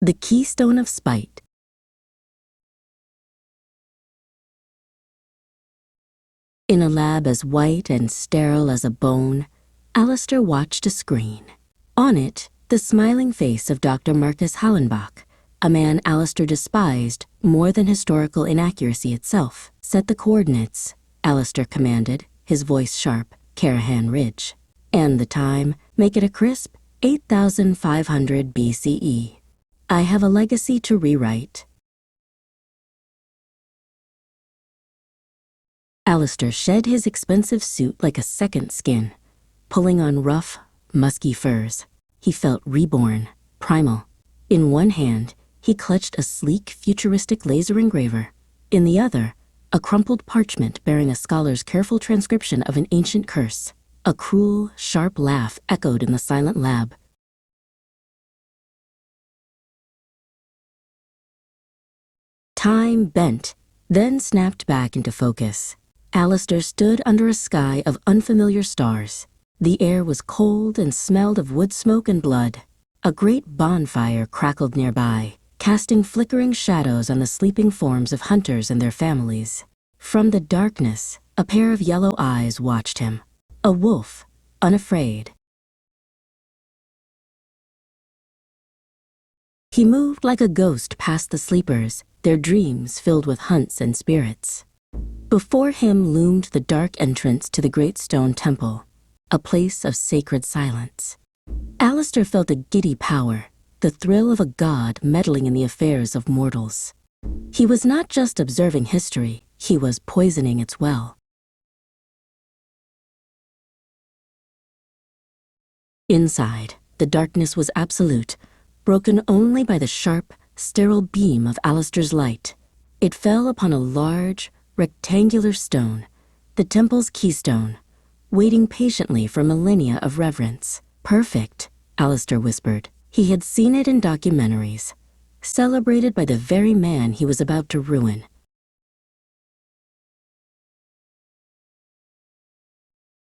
The Keystone of Spite. In a lab as white and sterile as a bone, Alistair watched a screen. On it, the smiling face of Dr. Marcus Hallenbach, a man Alistair despised more than historical inaccuracy itself. Set the coordinates, Alistair commanded, his voice sharp, Carahan Ridge. And the time, make it a crisp 8,500 BCE. I have a legacy to rewrite. Alistair shed his expensive suit like a second skin, pulling on rough, musky furs. He felt reborn, primal. In one hand, he clutched a sleek, futuristic laser engraver. In the other, a crumpled parchment bearing a scholar's careful transcription of an ancient curse. A cruel, sharp laugh echoed in the silent lab. Time bent, then snapped back into focus. Alistair stood under a sky of unfamiliar stars. The air was cold and smelled of wood smoke and blood. A great bonfire crackled nearby, casting flickering shadows on the sleeping forms of hunters and their families. From the darkness, a pair of yellow eyes watched him. A wolf, unafraid. He moved like a ghost past the sleepers, their dreams filled with hunts and spirits. Before him loomed the dark entrance to the great stone temple, a place of sacred silence. Alistair felt a giddy power, the thrill of a god meddling in the affairs of mortals. He was not just observing history, he was poisoning its well. Inside, the darkness was absolute, broken only by the sharp, sterile beam of Alistair's light. It fell upon a large, rectangular stone, the temple's keystone, waiting patiently for millennia of reverence. Perfect, Alistair whispered. He had seen it in documentaries, celebrated by the very man he was about to ruin.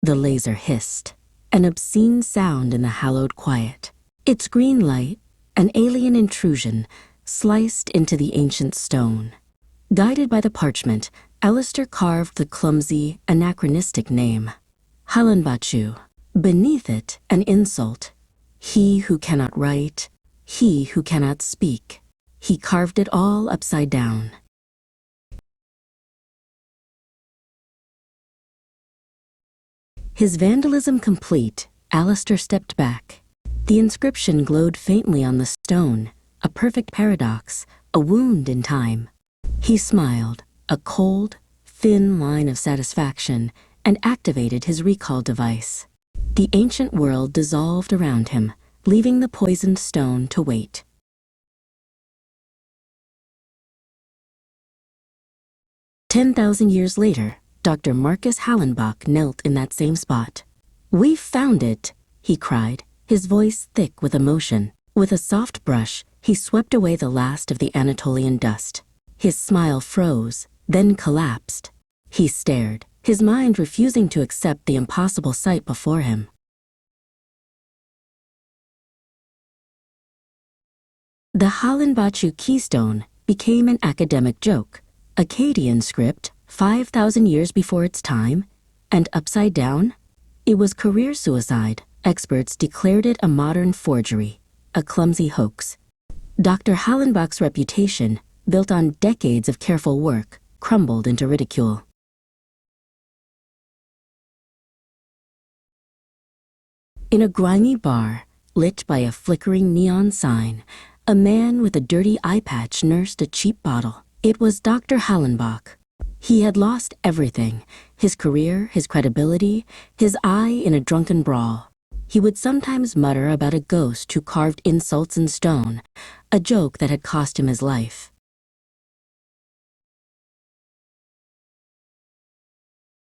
The laser hissed, an obscene sound in the hallowed quiet. Its green light, an alien intrusion, sliced into the ancient stone. Guided by the parchment, Alistair carved the clumsy, anachronistic name, Hallenbachu. Beneath it, an insult. He who cannot write, he who cannot speak. He carved it all upside down. His vandalism complete, Alistair stepped back. The inscription glowed faintly on the stone, a perfect paradox, a wound in time. He smiled, a cold, thin line of satisfaction, and activated his recall device. The ancient world dissolved around him, leaving the poisoned stone to wait. "10,000 years later, Dr. Marcus Hallenbach knelt in that same spot. "We've found it," he cried, his voice thick with emotion. With a soft brush, he swept away the last of the Anatolian dust. His smile froze, then collapsed. He stared, his mind refusing to accept the impossible sight before him. The Hallenbachu keystone became an academic joke. Akkadian script, 5,000 years before its time, and upside down? It was career suicide. Experts declared it a modern forgery, a clumsy hoax. Dr. Hallenbach's reputation, built on decades of careful work, crumbled into ridicule. In a grimy bar, lit by a flickering neon sign, a man with a dirty eye patch nursed a cheap bottle. It was Dr. Hallenbach. He had lost everything, his career, his credibility, his eye in a drunken brawl. He would sometimes mutter about a ghost who carved insults in stone, a joke that had cost him his life.